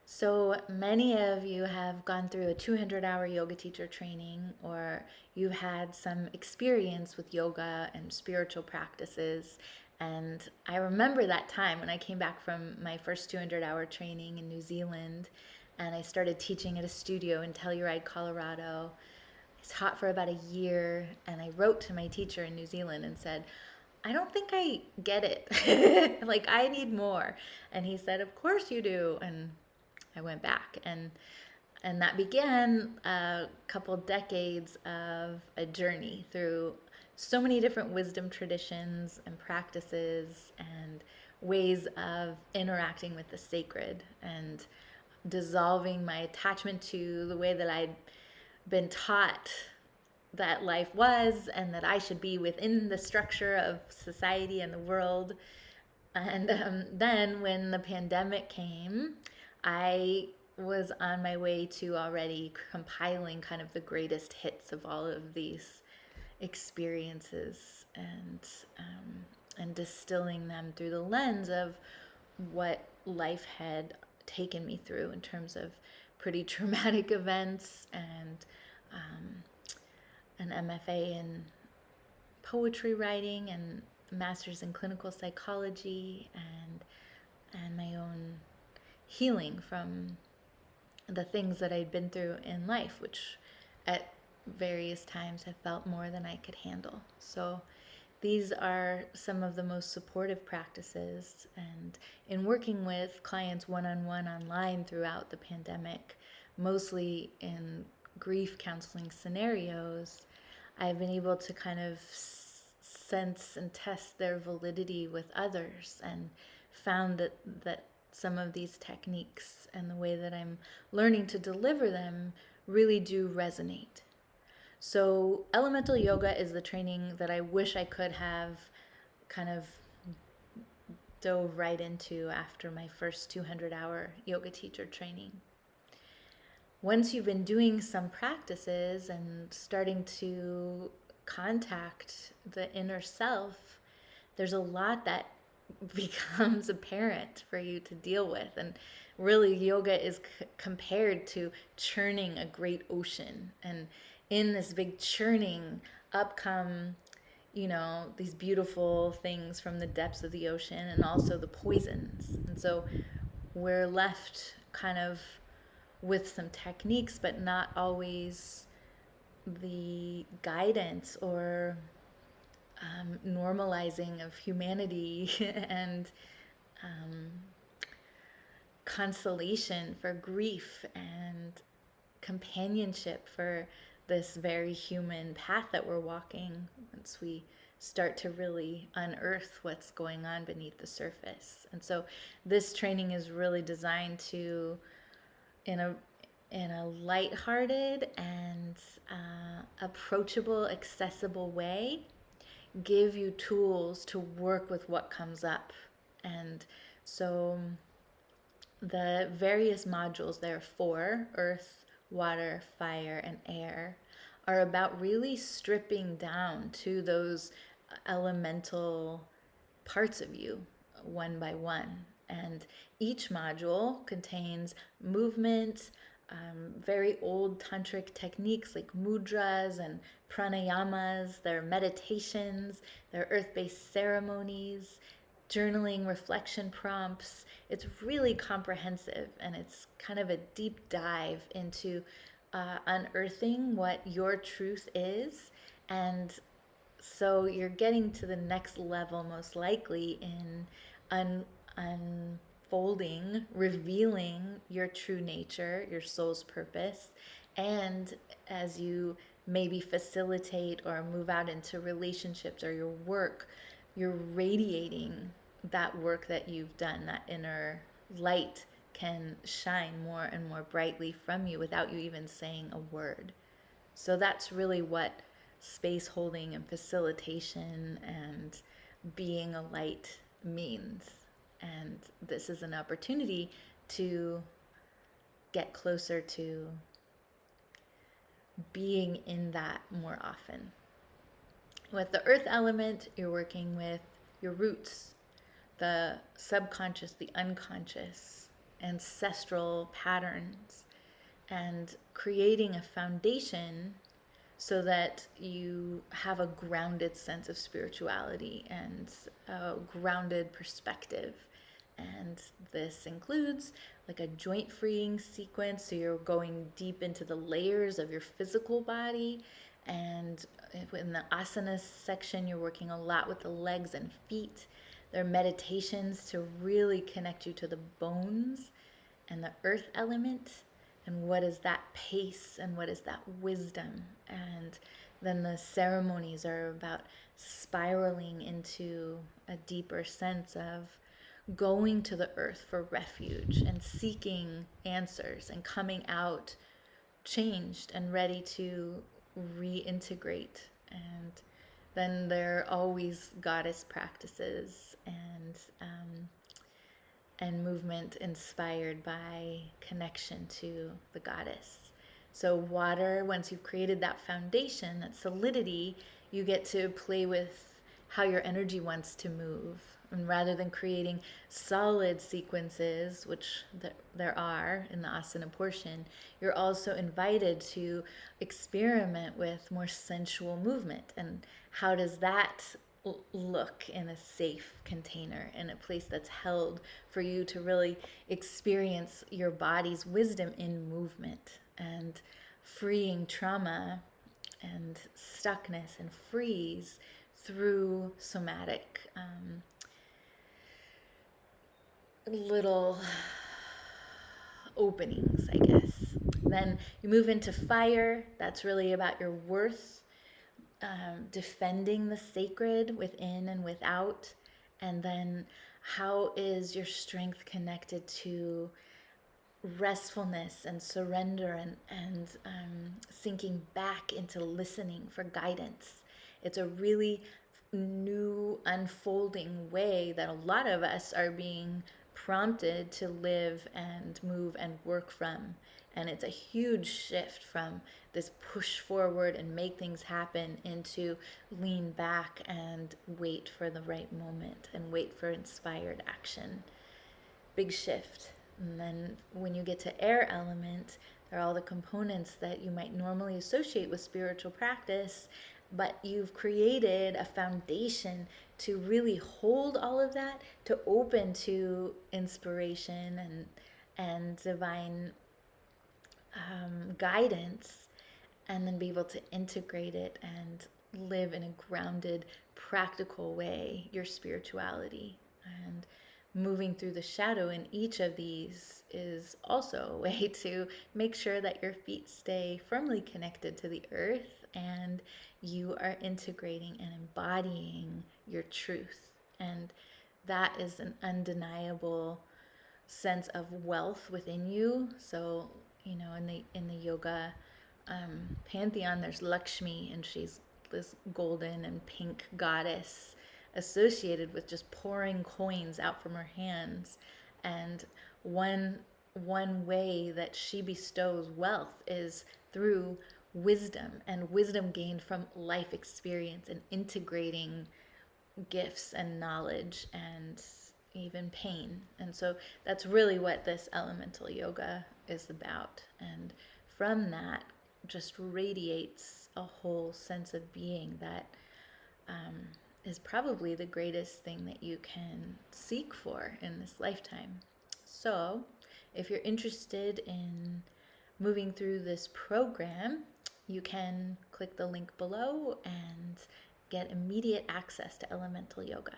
So many of you have gone through a 200-hour yoga teacher training, or you've had some experience with yoga and spiritual practices. And I remember that time when I came back from my first 200-hour training in New Zealand, and I started teaching at a studio in Telluride, Colorado. I taught for about a year, and I wrote to my teacher in New Zealand and said, I don't think I get it. Like, I need more. And he said, Of course you do. And I went back, and that began a couple decades of a journey through so many different wisdom traditions and practices and ways of interacting with the sacred and dissolving my attachment to the way that I'd been taught that life was and that I should be within the structure of society and the world. And then when the pandemic came, I was on my way to already compiling kind of the greatest hits of all of these experiences and distilling them through the lens of what life had taken me through in terms of pretty traumatic events and um, an MFA in poetry writing and master's in clinical psychology and my own healing from the things that I'd been through in life, which at various times have felt more than I could handle. So these are some of the most supportive practices. And in working with clients one on one online throughout the pandemic, mostly in grief counseling scenarios, I've been able to kind of sense and test their validity with others and found that some of these techniques and the way that I'm learning to deliver them really do resonate. So, elemental yoga is the training that I wish I could have kind of dove right into after my first 200-hour yoga teacher training. Once you've been doing some practices and starting to contact the inner self, there's a lot that becomes apparent for you to deal with. And really, yoga is compared to churning a great ocean. And in this big churning, up come, these beautiful things from the depths of the ocean and also the poisons. And so we're left kind of with some techniques, but not always the guidance or normalizing of humanity and um, consolation for grief and companionship for this very human path that we're walking once we start to really unearth what's going on beneath the surface. And so this training is really designed to, in a lighthearted and approachable, accessible way, give you tools to work with what comes up. And so the various modules, there are four: earth, water, fire, and air, are about really stripping down to those elemental parts of you one by one. And each module contains movement, very old tantric techniques like mudras and pranayamas, their meditations, their earth based ceremonies, journaling, reflection prompts. It's really comprehensive and it's kind of a deep dive into unearthing what your truth is. And so you're getting to the next level, most likely, in unfolding, revealing your true nature, your soul's purpose. And as you maybe facilitate or move out into relationships or your work, you're radiating that work that you've done. That inner light can shine more and more brightly from you without you even saying a word. So that's really what space holding and facilitation and being a light means. And this is an opportunity to get closer to being in that more often. With the earth element, you're working with your roots, the subconscious, the unconscious, ancestral patterns and creating a foundation so that you have a grounded sense of spirituality and a grounded perspective. And this includes like a joint freeing sequence, so you're going deep into the layers of your physical body. And in the asanas section, you're working a lot with the legs and feet. There are meditations to really connect you to the bones and the earth element, and what is that pace and what is that wisdom. And then the ceremonies are about spiraling into a deeper sense of going to the earth for refuge and seeking answers and coming out changed and ready to reintegrate. And then there are always goddess practices and movement inspired by connection to the goddess. So water, once you've created that foundation, that solidity, you get to play with how your energy wants to move. And rather than creating solid sequences, which there are in the asana portion, you're also invited to experiment with more sensual movement. And how does that look in a safe container, in a place that's held for you to really experience your body's wisdom in movement, and freeing trauma and stuckness and freeze through somatic little openings, I guess. Then you move into fire. That's really about your worth, defending the sacred within and without. And then how is your strength connected to restfulness and surrender and sinking back into listening for guidance. It's a really new unfolding way that a lot of us are being prompted to live and move and work from. And it's a huge shift from this push forward and make things happen into lean back and wait for the right moment and wait for inspired action. Big shift. And then when you get to air element, there are all the components that you might normally associate with spiritual practice, but you've created a foundation to really hold all of that, to open to inspiration and divine guidance, and then be able to integrate it and live in a grounded, practical way your spirituality. And moving through the shadow in each of these is also a way to make sure that your feet stay firmly connected to the earth and you are integrating and embodying your truth. And that is an undeniable sense of wealth within you. So, in the yoga pantheon, there's Lakshmi, and she's this golden and pink goddess associated with just pouring coins out from her hands. And one way that she bestows wealth is through wisdom, and wisdom gained from life experience and integrating gifts and knowledge and even pain. And so that's really what this elemental yoga is about. And from that just radiates a whole sense of being that is probably the greatest thing that you can seek for in this lifetime. So if you're interested in moving through this program, you can click the link below and get immediate access to elemental yoga.